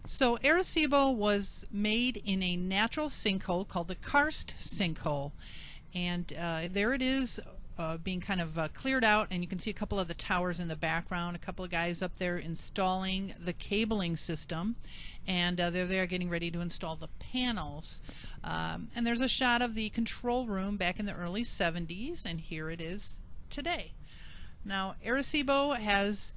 So Arecibo was made in a natural sinkhole called the karst sinkhole, and there it is being kind of cleared out, and you can see a couple of the towers in the background, a couple of guys up there installing the cabling system, and they're there getting ready to install the panels. And there's a shot of the control room back in the early 70s, and here it is today. Now Arecibo has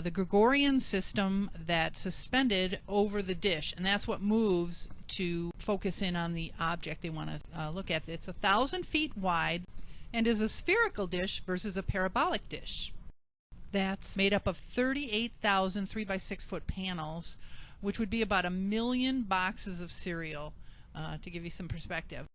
the Gregorian system that's suspended over the dish, and that's what moves to focus in on the object they want to look at. It's 1,000 feet wide and is a spherical dish versus a parabolic dish. That's made up of 38,000 3x6 foot panels, which would be about 1 million boxes of cereal, to give you some perspective.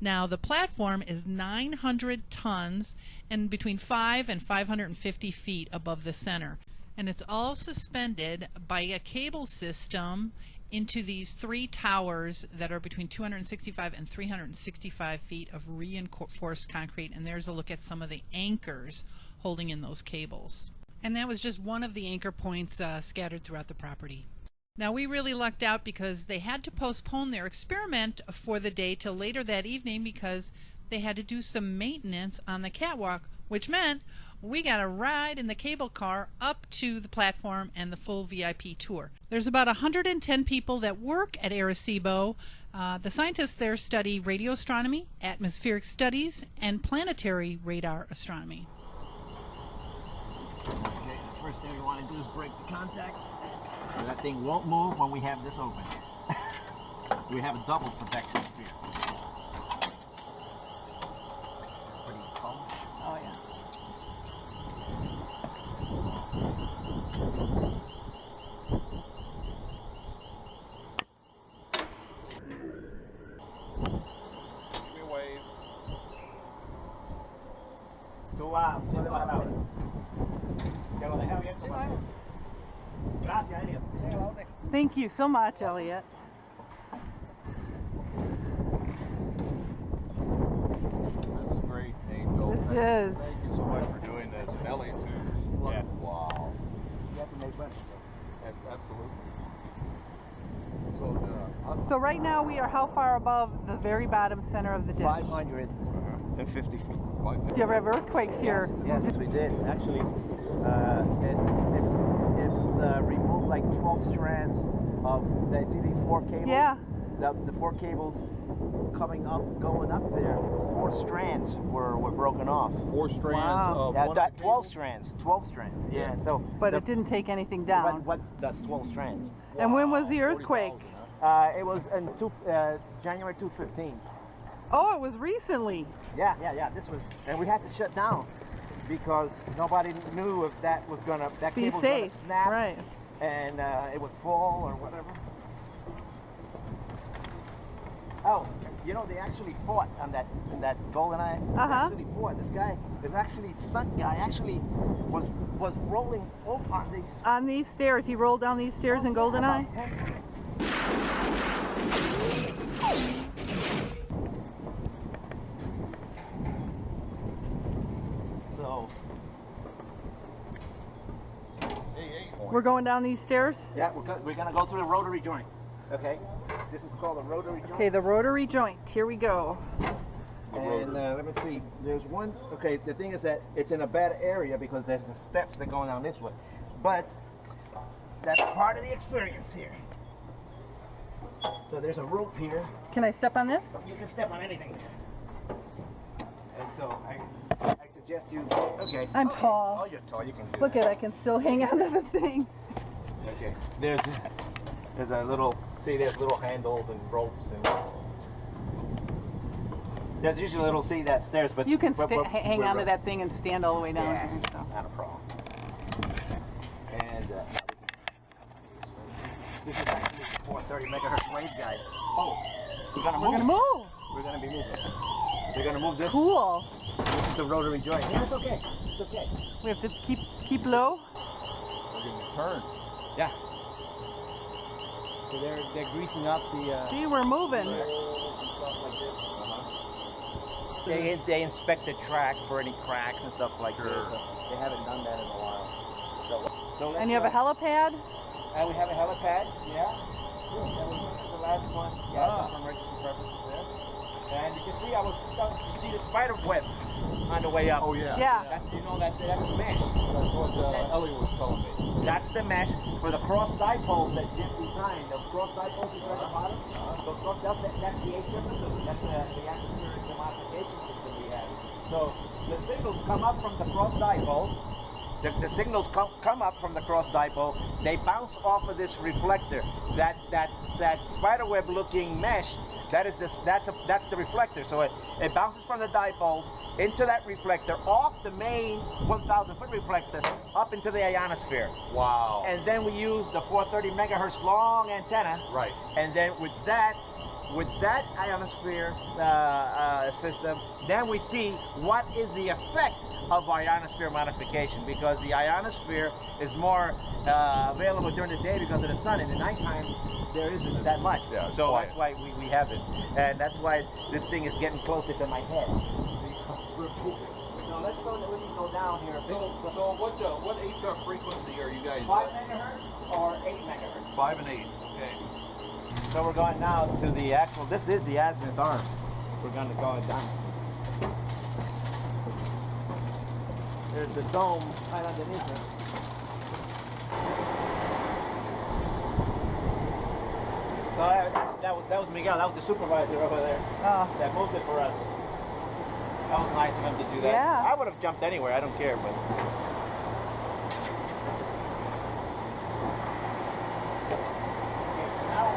Now the platform is 900 tons and between 5 and 550 feet above the center, and it's all suspended by a cable system into these 3 towers that are between 265 and 365 feet of reinforced concrete, and there's a look at some of the anchors holding in those cables. And that was just one of the anchor points scattered throughout the property. Now we really lucked out because they had to postpone their experiment for the day till later that evening because they had to do some maintenance on the catwalk, which meant we got a ride in the cable car up to the platform and the full VIP tour. There's about 110 people that work at Arecibo. The scientists there study radio astronomy, atmospheric studies, and planetary radar astronomy. Okay, the first thing we want to do is break the contact. So that thing won't move when we have this open. We have a double protection here. What do you call it? Oh yeah. Give me a wave. Tú vas a bajar ahora. ¿Ya lo dejé abierto? Gracias, Elliot. Thank you so much, Elliot. This is great, Angel. This is. Thank you so much for doing this. And Elliot, too. Yeah. Wow. You have to make money. Absolutely. So, So right now we are how far above the very bottom center of the dish? 550 feet. Do you ever have earthquakes here? Yes, we did. Actually, it removed like 12 strands of, see these 4 cables? Yeah. The 4 cables coming up, going up there, 4 strands were broken off. 4 strands Wow. of Yeah, one 12 strands. 12 strands. Yeah. So. But it didn't take anything down. That's 12 strands. And when was the earthquake? 40,000, It was in January 2015. Oh, it was recently. Yeah. This was, and we had to shut down because nobody knew if that was gonna Be cable was safe, gonna snap, right? And it would fall or whatever. Oh, you know they actually fought on that golden eye. They actually fought. This guy is actually stunt guy. Actually was rolling on these stairs. He rolled down these stairs in GoldenEye. So. We're going down these stairs? Yeah, we're gonna go through the rotary joint. Okay, this is called a rotary joint. Okay, the rotary joint. Here we go. And let me see. There's one. Okay, the thing is that it's in a bad area because there's the steps that go down this way. But that's part of the experience here. So there's a rope here. Can I step on this? You can step on anything. And so I suggest you. Okay. I'm tall. Oh, you're tall. You can do Look that. at, I can still hang on to the thing. Okay. There's a little. See, there's little handles and ropes and. There's usually a little seat that stairs, but You can hang on to that thing and stand all the way down. Yeah, not a problem. And this is actually 430 megahertz wave guide. Oh, we're gonna move. We're gonna be moving. We're gonna move this. Cool. This is the rotary joint. Yeah, it's okay. It's okay. We have to keep low. We're going to turn. Yeah. So they're greasing up the. Gee, we're moving. They inspect the track for any cracks and stuff like this. So they haven't done that in a while. So And you have a helipad? And we have a helipad, yeah. That was the last one. Yeah, just for emergency purposes there. And you can see you see the spider web on the way up. Oh yeah. Yeah. That's that's the mesh. That's what Ellie was telling me. That's the mesh for the cross dipoles that Jim designed. Those cross dipoles you see at the bottom. That's the HF facility. That's the atmospheric modification system we have. So the signals come up from the cross dipole. The signals come up from the cross dipole. They bounce off of this reflector. That spiderweb looking mesh. That's the reflector. So it bounces from the dipoles into that reflector, off the main 1,000-foot reflector, up into the ionosphere. Wow. And then we use the 430 megahertz long antenna. Right. And then with that ionosphere system, then we see what is the effect of ionosphere modification, because the ionosphere is more available during the day because of the sun. In the nighttime, there isn't that much. Yeah, so quiet. that's why we have this. And that's why this thing is getting closer to my head. So let's go down here. So what HF frequency are you guys 5 megahertz or 8 megahertz? 5 and 8. Okay. So we're going now to the actual, this is the azimuth arm. We're going to go down. There's the dome right underneath it. So that was Miguel, that was the supervisor over there. That moved it for us. That was nice of him to do that. Yeah. I would have jumped anywhere, I don't care, but. Now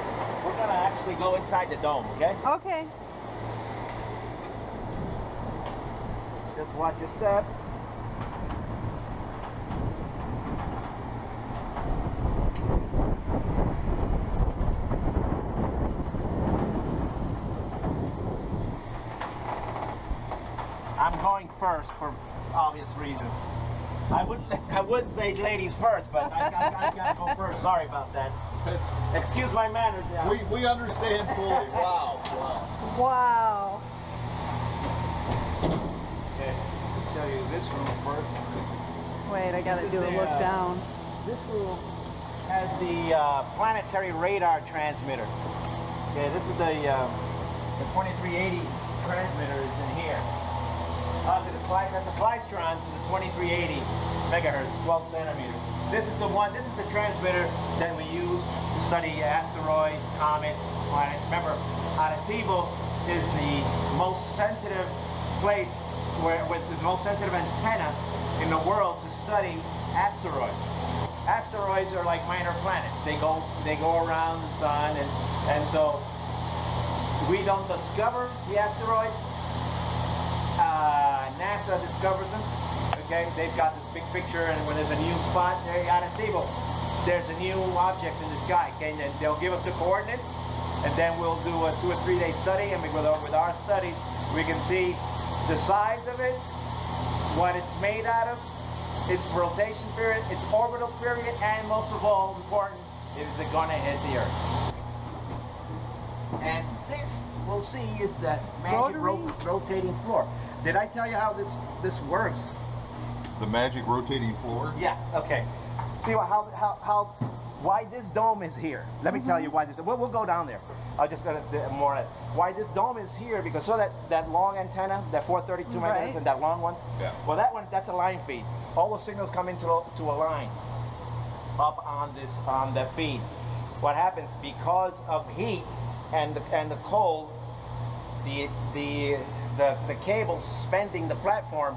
we're gonna actually go inside the dome, okay? Okay. Just watch your step. I'm going first for obvious reasons. I would say ladies first, but I gotta go first. Sorry about that. Excuse my manners now. We understand fully. Wow. Wow. Wow. Okay, I'll show you this room first. Wait, I gotta This is do a the, look down. This room has the planetary radar transmitter. Okay, this is the 2380 transmitter is in here. That's a Klystron to the 2380 megahertz, 12 centimeters. This is the transmitter that we use to study asteroids, comets, planets. Remember, Arecibo is the most sensitive place with the most sensitive antenna in the world to study asteroids. Asteroids are like minor planets. They go around the sun, and so we don't discover the asteroids. NASA discovers them. Okay, they've got this big picture, and when there's a new spot, there you Arecibo, there's a new object in the sky. Okay, and they'll give us the coordinates, and then we'll do a 2 or 3 day study, and with our studies, we can see the size of it, what it's made out of, its rotation period, its orbital period, and most of all important, is it going to hit the Earth? And this, we'll see, is the magic rotating floor. Did I tell you how this works? The magic rotating floor? Yeah, okay. See why this dome is here. Let me tell you why this, we'll go down there. I'll just go to more on it. Why this dome is here, because that long antenna, that 432 megahertz and that long one, yeah. Well, that's a line feed. All the signals come into a line up on the feed. What happens, because of heat and the cold, the cables suspending the platform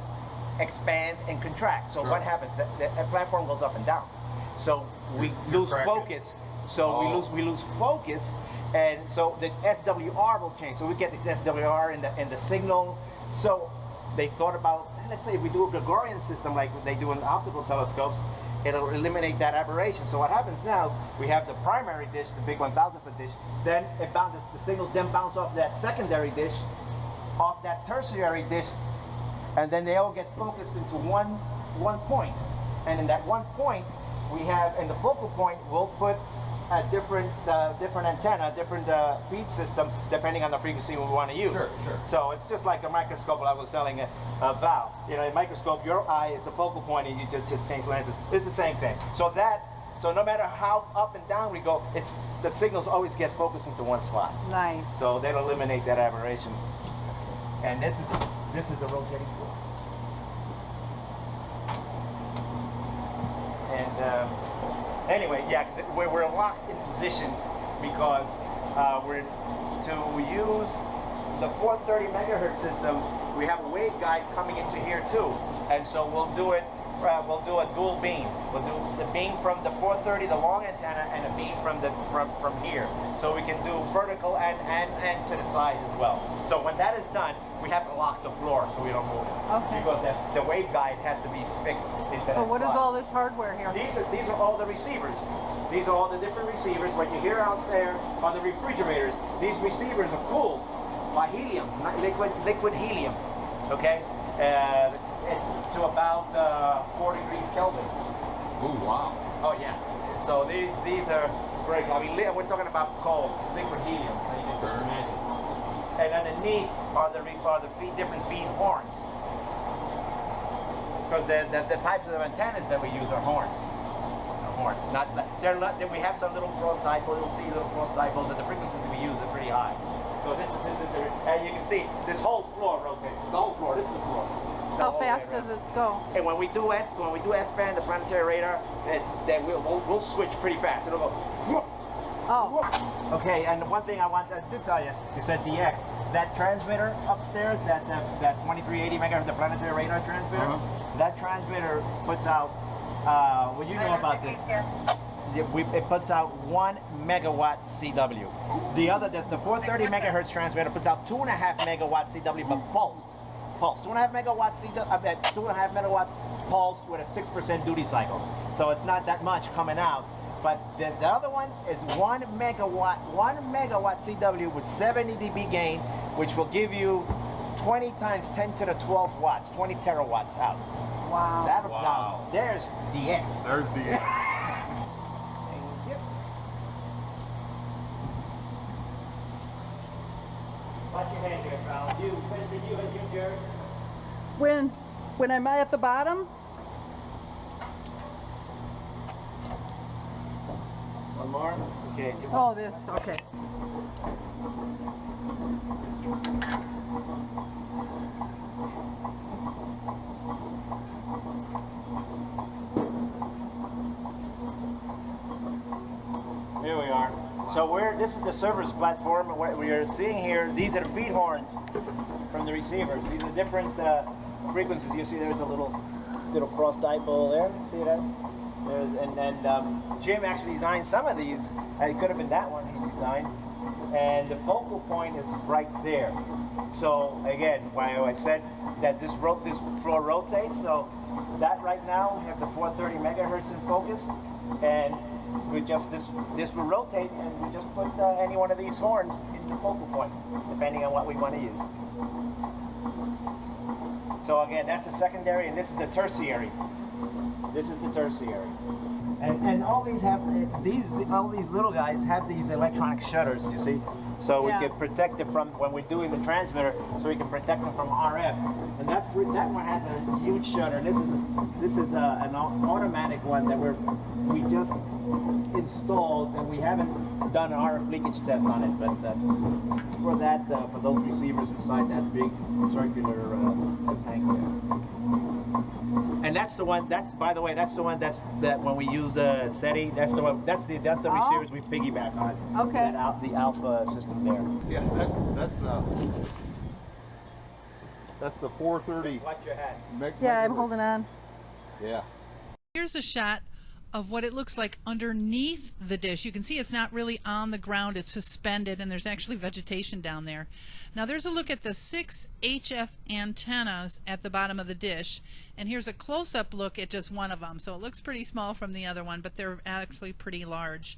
expand and contract. So what happens? The platform goes up and down. So we lose focus. So we lose focus, and so the SWR will change. So we get this SWR in the signal. So they thought about, let's say if we do a Gregorian system like they do in optical telescopes, it'll eliminate that aberration. So what happens now is we have the primary dish, the big 1,000-foot dish, then the signals then bounce off that secondary dish, off that tertiary dish, and then they all get focused into one point. And in that one point, we have, in the focal point, we'll put a different antenna, different feed system, depending on the frequency we want to use. Sure. So it's just like a microscope. I was telling Val, in a microscope, your eye is the focal point, and you just change lenses. It's the same thing. So that So no matter how up and down we go, the signals always get focused into one spot. Nice. So they'll eliminate that aberration. And this is the rotating floor. And anyway, yeah, we're locked in position because we're to use the 430 megahertz system. We have a waveguide coming into here too, and so we'll do it. We'll do a dual beam. We'll do the beam from the 430, the long antenna, and a beam from here. So we can do vertical and to the sides as well. So when that is done, we have to lock the floor so we don't move. Okay. Because the waveguide has to be fixed into that So what is slot. all this hardware here? These are all the receivers. These are all the different receivers. What you hear out there on the refrigerators, these receivers are cooled by helium, not liquid helium. Okay, it's to about 4 degrees Kelvin. Oh, wow. Oh yeah. So these are great. I mean, we're talking about cold liquid helium. So you can just imagine. And underneath are the different feed horns. Because the types of antennas that we use are horns. Horns. They're not. We have some little cross dipoles. You'll see little cross dipoles, and the frequencies we use are pretty high. So this is and you can see this whole floor rotates. The whole floor. This is the floor. How fast does it go? And when we do S-band, the planetary radar, we'll switch pretty fast. It'll go. Oh. Okay, and one thing I did tell you, you said DX. That transmitter upstairs, that 2380 megahertz, the planetary radar transmitter, that transmitter puts out. Well, you know about this. It puts out 1 megawatt CW. The 430 megahertz transmitter puts out 2.5 megawatt CW, but pulsed. 2.5 megawatt CW, 2.5 megawatts pulsed with a 6% duty cycle. So it's not that much coming out. But the other one is 1 megawatt CW with 70 dB gain, which will give you 20 times 10 to the 12 watts, 20 terawatts out. Wow. Now, there's the X. There's the X. Watch your hand here, pal. You, Jared. When I'm at the bottom? One more. Okay. Oh, this. Okay. Here we are. So this is the service platform. What we are seeing here, these are the feed horns from the receivers. These are different frequencies. You see there's a little cross dipole there. See that? And Jim actually designed some of these. It could have been that one he designed. And the focal point is right there. So again, why I said that this floor rotates. So that right now we have the 430 megahertz in focus, and we just this will rotate, and we just put any one of these horns in the focal point, depending on what we want to use. So again, that's the secondary, and this is the tertiary. This is the tertiary. And all these have all these little guys have these electronic shutters, you see, so we can protect it from when we're doing the transmitter, so we can protect them from RF. And that one has a huge shutter. This is an automatic one that we just installed, and we haven't done an RF leakage test on it. But for that, for those receivers inside that big circular tank there. And that's the one. By the way, that's the one that when we use the SETI, that's the one. That's the receivers we piggyback on. Okay. The alpha system there. Yeah, that's the 430. Watch your head. Yeah, I'm holding on. Yeah. Here's a shot of what it looks like underneath the dish. You can see it's not really on the ground, it's suspended, and there's actually vegetation down there. Now there's a look at the 6 HF antennas at the bottom of the dish, and here's a close-up look at just one of them. So it looks pretty small from the other one, but they're actually pretty large.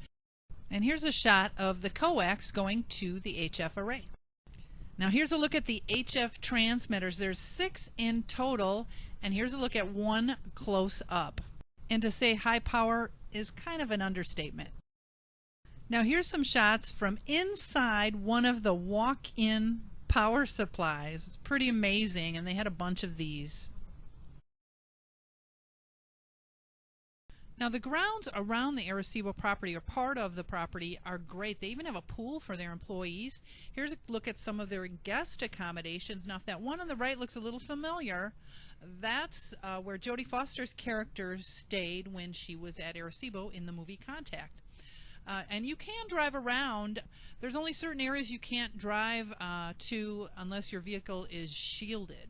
And here's a shot of the coax going to the HF array. Now here's a look at the HF transmitters. There's 6 in total, and here's a look at one close up. And to say high power is kind of an understatement. Now here's some shots from inside one of the walk-in power supplies. It's pretty amazing, and they had a bunch of these. Now the grounds around the Arecibo property, or part of the property, are great. They even have a pool for their employees. Here's a look at some of their guest accommodations. Now if that one on the right looks a little familiar, that's where Jodie Foster's character stayed when she was at Arecibo in the movie Contact. And you can drive around. There's only certain areas you can't drive to unless your vehicle is shielded.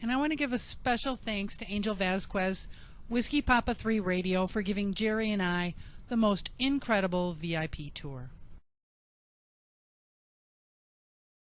And I want to give a special thanks to Angel Vasquez, Whiskey Papa 3 Radio, for giving Jerry and I the most incredible VIP tour.